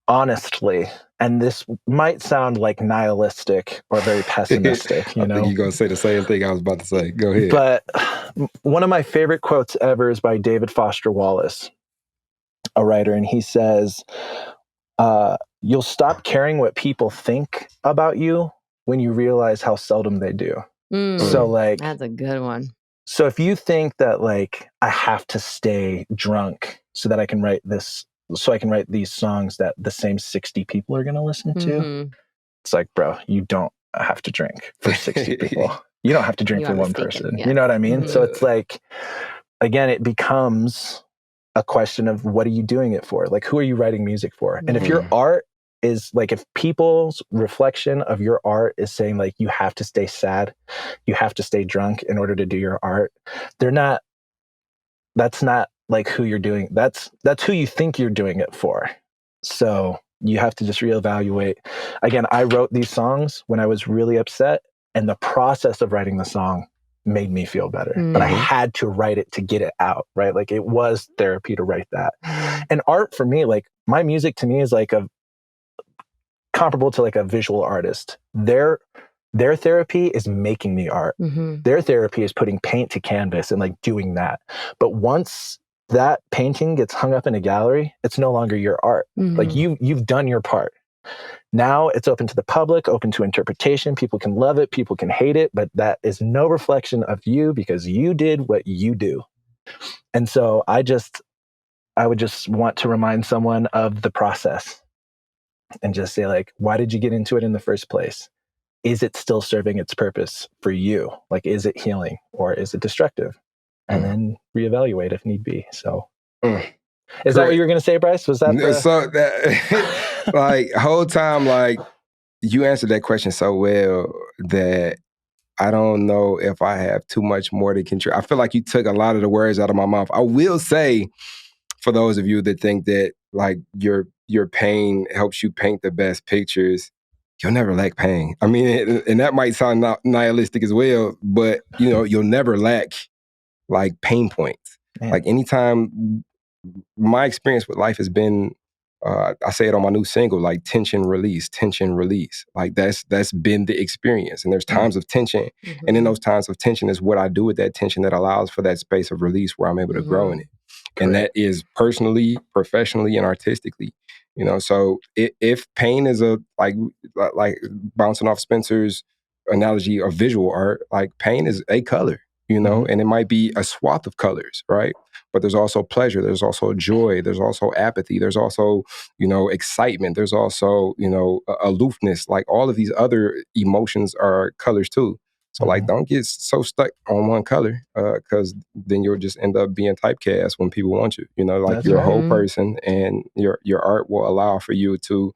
honestly, and this might sound like nihilistic or very pessimistic, I think you're going to say the same thing I was about to say. Go ahead. But one of my favorite quotes ever is by David Foster Wallace, a writer, and he says, you'll stop caring what people think about you when you realize how seldom they do. So like, that's a good one. So if you think that like, I have to stay drunk so that I can write these songs that the same 60 people are going to listen to, it's like, bro, you don't have to drink for 60 people. You don't have to drink for one person. You know what I mean? So it's like, again, it becomes a question of what are you doing it for? Like, who are you writing music for? And if your art is like, if people's reflection of your art is saying like, you have to stay sad, you have to stay drunk in order to do your art, that's not like who you're doing. That's who you think you're doing it for. So you have to just reevaluate. Again, I wrote these songs when I was really upset, and the process of writing the song made me feel better, but I had to write it to get it out, right? Like it was therapy to write that. And art for me, like my music to me is like comparable to like a visual artist. Their therapy is making the art. Their therapy is putting paint to canvas and like doing that. But once that painting gets hung up in a gallery, it's no longer your art. Like you've done your part. Now it's open to the public, open to interpretation. People can love it, people can hate it, but that is no reflection of you because you did what you do. And so I would just want to remind someone of the process and just say like, why did you get into it in the first place? Is it still serving its purpose for you? Like, is it healing or is it destructive? And then reevaluate if need be. So is that what you were going to say, Bryce? Was that so that like whole time, like you answered that question so well that I don't know if I have too much more to contribute. I feel like you took a lot of the words out of my mouth. I will say, for those of you that think that like your pain helps you paint the best pictures, you'll never lack pain. I mean, and that might sound nihilistic as well, but you'll never lack like pain points. Man. Like anytime, my experience with life has been, I say it on my new single, like tension, release. Like that's been the experience. And there's times of tension. And in those times of tension is what I do with that tension that allows for that space of release where I'm able to grow in it. And that is personally, professionally, and artistically. So if pain is like bouncing off Spencer's analogy of visual art, like pain is a color, and it might be a swath of colors, right? But there's also pleasure, there's also joy, there's also apathy, there's also, excitement, there's also, aloofness. Like all of these other emotions are colors too. So like, don't get so stuck on one color, because then you'll just end up being typecast when people want you. Like That's you're a right. whole person, and your art will allow for you to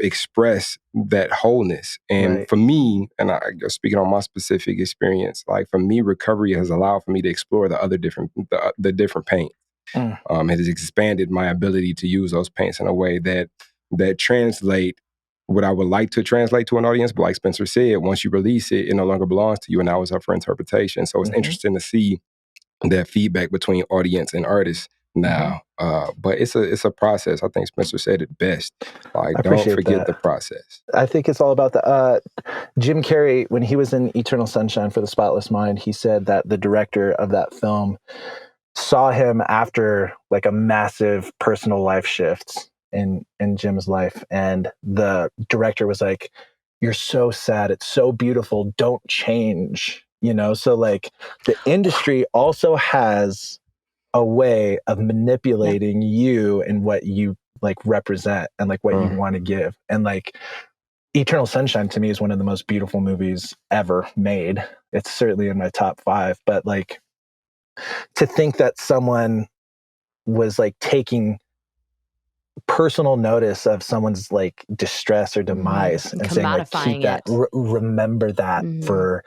express that wholeness. And Right. for me, and I guess speaking on my specific experience, like for me, recovery has allowed for me to explore the different paints. Mm. It has expanded my ability to use those paints in a way that translate what I would like to translate to an audience. But like Spencer said, once you release it, it no longer belongs to you, and now it's up for interpretation. So it's interesting to see that feedback between audience and artists now. But it's a process. I think Spencer said it best. Like, I don't appreciate forget that. the process. I think it's all about the Jim Carrey, when he was in Eternal Sunshine for the Spotless Mind, he said that the director of that film saw him after like a massive personal life shift in Jim's life, and the director was like, "You're so sad. It's so beautiful. Don't change." So like the industry also has a way of manipulating you and what you like represent and like what you want to give. And like Eternal Sunshine to me is one of the most beautiful movies ever made. It's certainly in my top 5, but like to think that someone was like taking personal notice of someone's like distress or demise and saying like, keep that, remember that for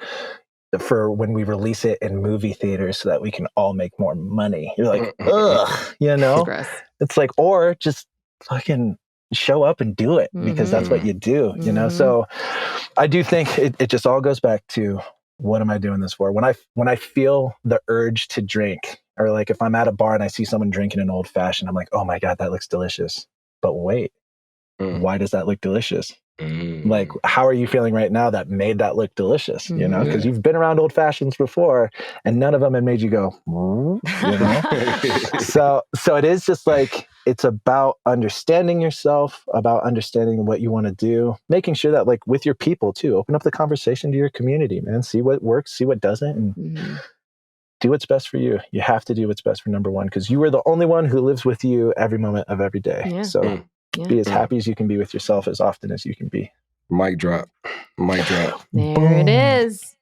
when we release it in movie theaters so that we can all make more money. You're like, ugh, it's like, or just fucking show up and do it because that's what you do, So I do think it just all goes back to, what am I doing this for? When I feel the urge to drink, or like if I'm at a bar and I see someone drinking an old fashioned, I'm like, oh my God, that looks delicious. But wait, why does that look delicious? Like, how are you feeling right now that made that look delicious? Because you've been around old fashions before and none of them have made you go, So it is just like, it's about understanding yourself, about understanding what you want to do, making sure that like with your people too, open up the conversation to your community, man, see what works, see what doesn't, and do what's best for you. You have to do what's best for number one, because you are the only one who lives with you every moment of every day. So be as happy as you can be with yourself as often as you can be. Mic drop. There it is.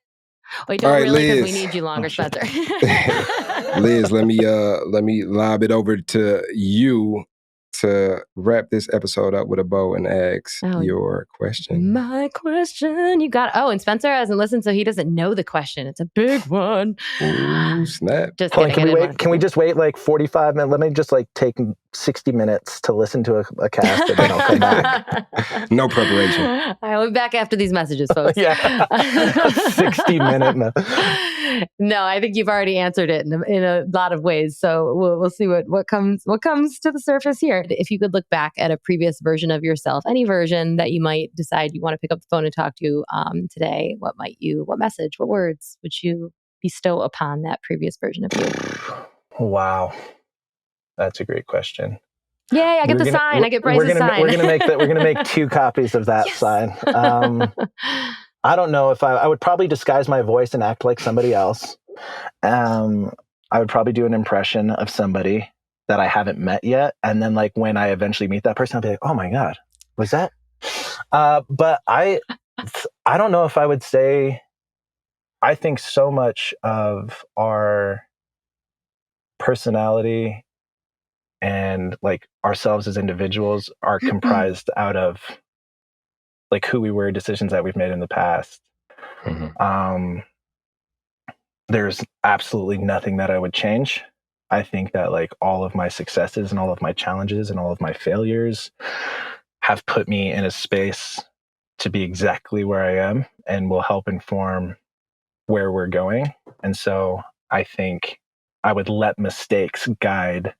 Wait, don't really, because we need you longer, Spencer. Liz, let me lob it over to you to wrap this episode up with a bow and ask your question. My question. You got and Spencer hasn't listened, so he doesn't know the question. It's a big one. Ooh, snap. Just Hold on, kidding. Can we just wait like 45 minutes? Let me just like take 60 minutes to listen to a cast, and then I'll come back. No preparation. I'll be back after these messages, folks. 60-minute. No, I think you've already answered it in a lot of ways. So we'll see what comes to the surface here. If you could look back at a previous version of yourself, any version that you might decide you want to pick up the phone and talk to today, what message, what words would you bestow upon that previous version of you? Wow, that's a great question. Yay! I get the sign. I get Bryce's sign. We're gonna make 2 copies of that sign. I don't know if I would probably disguise my voice and act like somebody else. I would probably do an impression of somebody that I haven't met yet. And then like when I eventually meet that person, I'll be like, oh my God, was that? But I don't know if I would say, I think so much of our personality and like ourselves as individuals are comprised out of like who we were, decisions that we've made in the past. There's absolutely nothing that I would change. I think that like all of my successes and all of my challenges and all of my failures have put me in a space to be exactly where I am and will help inform where we're going. And so I think I would let mistakes guide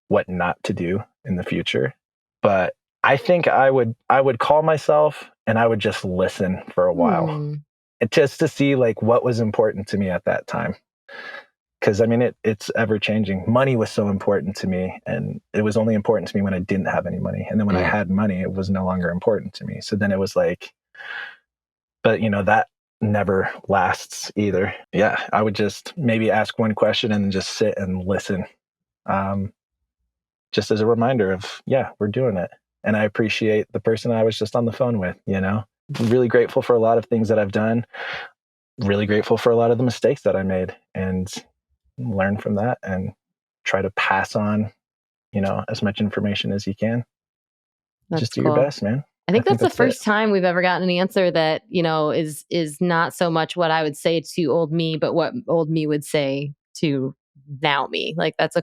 what not to do in the future. But I think I would call myself and I would just listen for a while, just to see like what was important to me at that time. Because I mean, it's ever changing. Money was so important to me, and it was only important to me when I didn't have any money. And then when I had money, it was no longer important to me. So then it was like, but that never lasts either. Yeah, I would just maybe ask one question and then just sit and listen. Just as a reminder of, yeah, we're doing it. And I appreciate the person I was just on the phone with, really grateful for a lot of things that I've done, really grateful for a lot of the mistakes that I made, and learn from that and try to pass on, as much information as you can. That's just do cool. your best, man. I think that's the it. first time we've ever gotten an answer that, is not so much what I would say to old me, but what old me would say to now me. Like, that's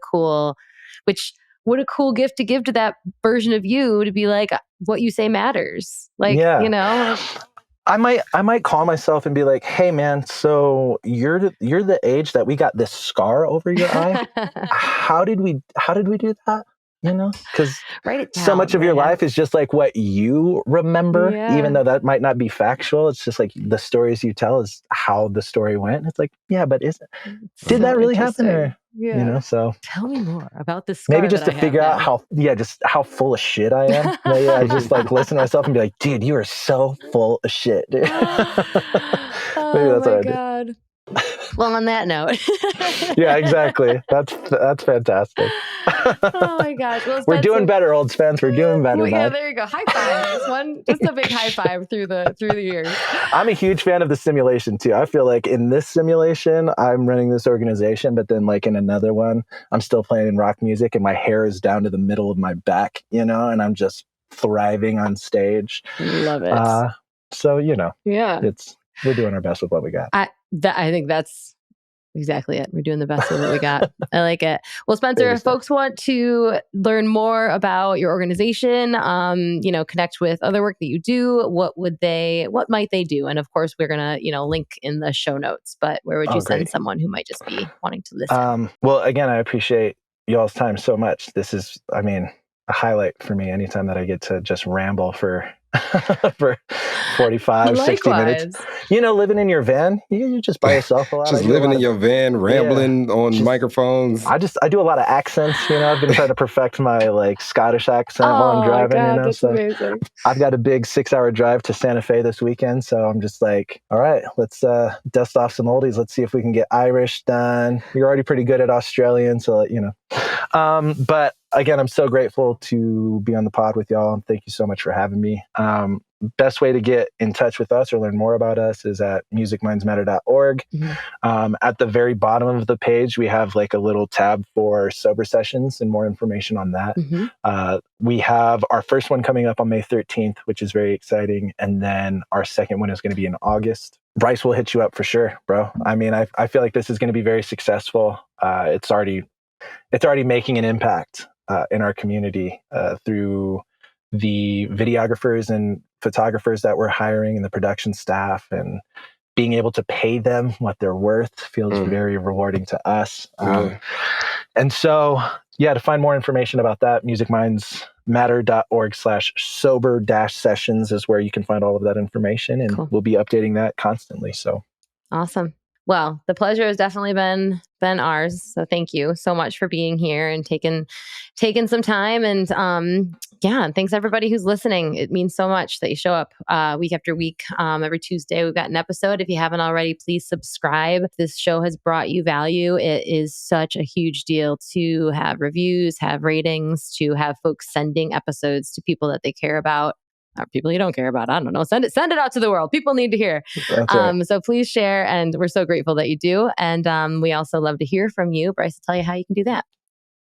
what a cool gift to give to that version of you, to be like, what you say matters. Like, Yeah. I might call myself and be like, "Hey, man, so you're the age that we got this scar over your eye. How did we do that? Because write it down, so much of your life is just like what you remember, even though that might not be factual. It's just like the stories you tell is how the story went. It's like, yeah, but did that really happen? Or so tell me more about this scar. Maybe just to figure out how full of shit I am. Maybe I just like listen to myself and be like, dude, you are so full of shit, dude. Maybe that's what I do. Well, on that note. Yeah, exactly. That's fantastic. Oh my gosh. Well, we're doing better, old Spence. We're doing better. Yeah, there you go. High five. Just a big high five through the years. I'm a huge fan of the simulation too. I feel like in this simulation, I'm running this organization, but then like in another one, I'm still playing rock music and my hair is down to the middle of my back, and I'm just thriving on stage. Love it. So, yeah, we're doing our best with what we got. I think that's exactly it. We're doing the best with what we got. I like it. Well, Spencer, if folks want to learn more about your organization, connect with other work that you do, what might they do? And of course, we're going to, link in the show notes, but where would you send someone who might just be wanting to listen? Well, again, I appreciate y'all's time so much. This is, a highlight for me anytime that I get to just ramble for 45, 60 minutes. Living in your van, you're just by yourself a lot. Just living in your van, rambling on microphones. I do a lot of accents. I've been trying to perfect my like Scottish accent while I'm driving. God, that's amazing. I've got a big 6-hour drive to Santa Fe this weekend, so I'm just like, all right, let's dust off some oldies. Let's see if we can get Irish done. You're already pretty good at Australian, so But again, I'm so grateful to be on the pod with y'all, and thank you so much for having me. Best way to get in touch with us or learn more about us is at musicmindsmatter.org. Mm-hmm. At the very bottom of the page, we have like a little tab for sober sessions and more information on that. Mm-hmm. We have our first one coming up on May 13th, which is very exciting. And then our second one is going to be in August. Bryce will hit you up for sure, bro. I feel like this is going to be very successful. It's already making an impact in our community through the videographers and photographers that we're hiring and the production staff, and being able to pay them what they're worth feels very rewarding to us. And so, to find more information about that, musicmindsmatter.org/sober-sessions is where you can find all of that information, and We'll be updating that constantly. So awesome. Well, the pleasure has definitely been ours. So thank you so much for being here and taking some time. And and thanks everybody who's listening. It means so much that you show up week after week. Every Tuesday we've got an episode. If you haven't already, please subscribe. If this show has brought you value, it is such a huge deal to have reviews, have ratings, to have folks sending episodes to people that they care about. Or people you don't care about. I don't know. Send it out to the world. People need to hear. Right. So please share. And we're so grateful that you do. And we also love to hear from you. Bryce will tell you how you can do that.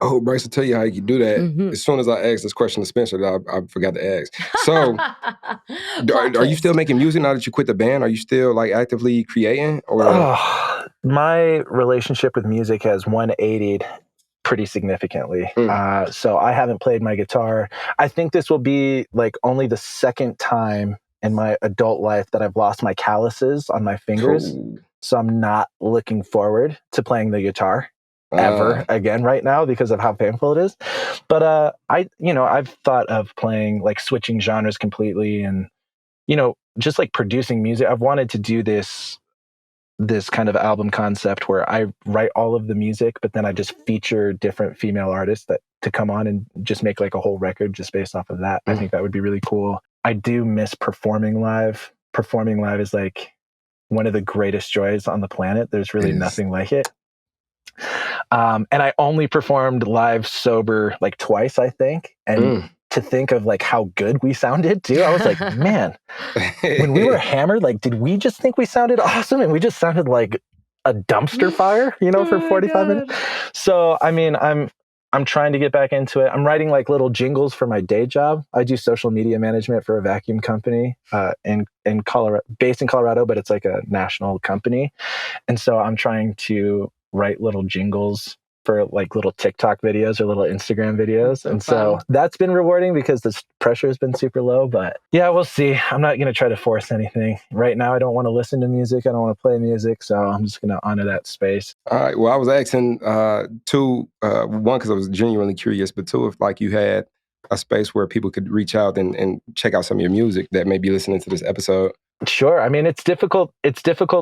Oh, Bryce will tell you how you can do that. Mm-hmm. As soon as I asked this question to Spencer, I forgot to ask. So are you still making music now that you quit the band? Are you still like actively creating? Or my relationship with music has 180'd pretty significantly. So I haven't played my guitar. I think this will be like only the second time in my adult life that I've lost my calluses on my fingers. Cool. So I'm not looking forward to playing the guitar ever again right now because of how painful it is. But I've thought of playing, like switching genres completely, and just like producing music. I've wanted to do this this kind of album concept where I write all of the music, but then I just feature different female artists that to come on and just make like a whole record just based off of that. I think that would be really cool. I do miss performing live. Performing live is like one of the greatest joys on the planet. There's really nothing like it. And I only performed live sober like twice, I think. And to think of like how good we sounded too, I was like, man, when we were hammered, like, did we just think we sounded awesome? And we just sounded like a dumpster fire, you know, for 45 minutes. So, I mean, I'm trying to get back into it. I'm writing like little jingles for my day job. I do social media management for a vacuum company in Colorado, based in Colorado, but it's like a national company. And so I'm trying to write little jingles for like little TikTok videos or little Instagram videos. And so that's been rewarding because the pressure has been super low, but yeah, we'll see. I'm not going to try to force anything right now. I don't want to listen to music. I don't want to play music. So I'm just going to honor that space. All right. Well, I was asking two, one, because I was genuinely curious, but two, if like you had a space where people could reach out and check out some of your music that may be listening to this episode. Sure. I mean, it's difficult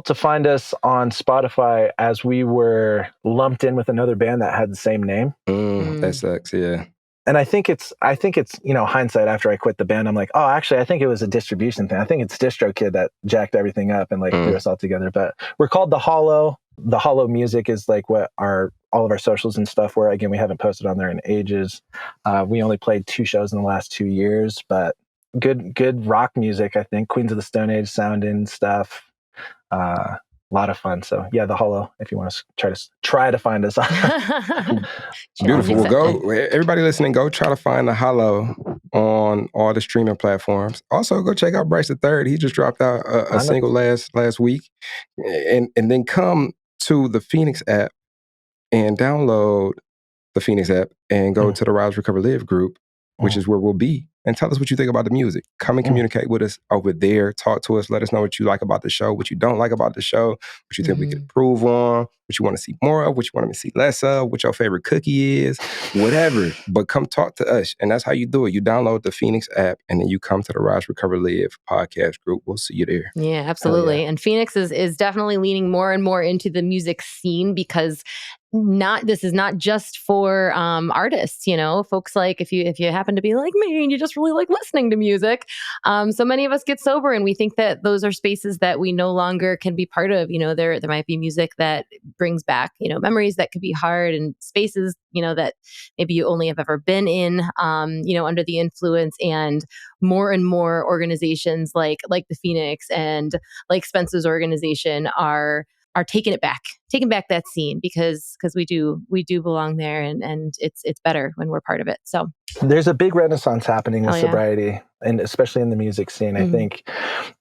to find us on Spotify as we were lumped in with another band that had the same name. That sucks. Yeah. And I think it's, you know, hindsight after I quit the band, I'm like, oh, actually, I think it was a distribution thing. I think it's DistroKid that jacked everything up and like threw us all together. But we're called The Hollow. The Hollow music is like what all of our socials and stuff were. Again, we haven't posted on there in ages. We only played 2 shows in the last 2 years, but good rock music, I think. Queens of the Stone Age sounding stuff. A lot of fun. So yeah, The Hollow, if you want to try to find us. Beautiful. Well, go, everybody listening, go try to find The Hollow on all the streaming platforms. Also, go check out Bryce III. He just dropped out a single last week. And then come to the Phoenix app and download the Phoenix app and go to the Rise, Recover, Live group, which is where we'll be. And tell us what you think about the music. Come and communicate with us over there. Talk to us. Let us know what you like about the show, what you don't like about the show, what you think we could improve on, what you want to see more of, what you want to see less of, what your favorite cookie is, whatever. But come talk to us. And that's how you do it. You download the Phoenix app and then you come to the Rise, Recover, Live podcast group. We'll see you there. Yeah, absolutely. Yeah. And Phoenix is definitely leaning more and more into the music scene because this is not just for artists, you know, folks like if you happen to be like me and you just really like listening to music. So many of us get sober and we think that those are spaces that we no longer can be part of. You know, there might be music that brings back, you know, memories that could be hard and spaces, you know, that maybe you only have ever been in, you know, under the influence. And more organizations like the Phoenix and like Spence's organization are taking back that scene because we do belong there and it's better when we're part of it. So there's a big renaissance happening with sobriety and especially in the music scene. I think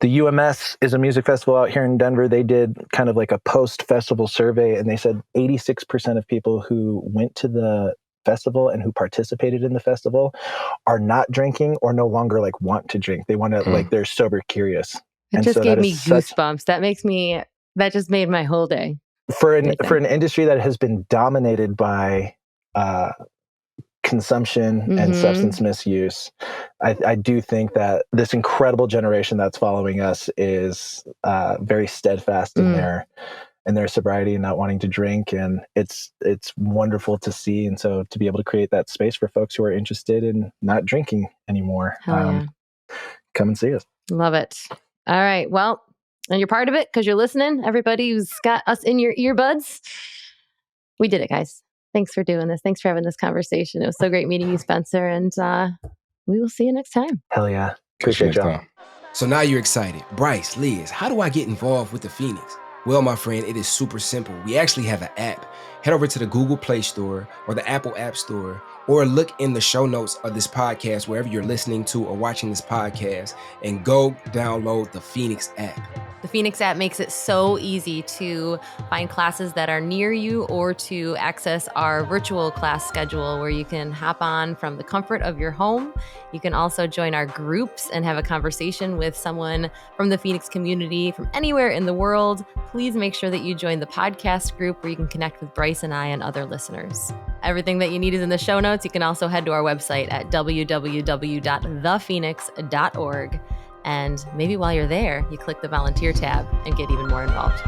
the UMS is a music festival out here in Denver. They did kind of like a post-festival survey and they said 86% of people who went to the festival and who participated in the festival are not drinking or no longer like want to drink. They want to like they're sober curious. It just gave me goosebumps. That just made my whole day. For an industry that has been dominated by consumption and substance misuse, I do think that this incredible generation that's following us is very steadfast in their sobriety and not wanting to drink, and it's wonderful to see. And so to be able to create that space for folks who are interested in not drinking anymore, come and see us. Love it. All right. Well. And you're part of it because you're listening. Everybody who's got us in your earbuds. We did it, guys. Thanks for doing this. Thanks for having this conversation. It was so great meeting you, Spencer. And we will see you next time. Hell yeah. Appreciate y'all. So now you're excited. Bryce, Liz, how do I get involved with the Phoenix? Well, my friend, it is super simple. We actually have an app. Head over to the Google Play Store or the Apple App Store, or look in the show notes of this podcast, wherever you're listening to or watching this podcast, and go download the Phoenix app. The Phoenix app makes it so easy to find classes that are near you or to access our virtual class schedule where you can hop on from the comfort of your home. You can also join our groups and have a conversation with someone from the Phoenix community from anywhere in the world. Please make sure that you join the podcast group where you can connect with Bryce and I and other listeners. Everything that you need is in the show notes. You can also head to our website at www.thephoenix.org. And maybe while you're there, you click the volunteer tab and get even more involved.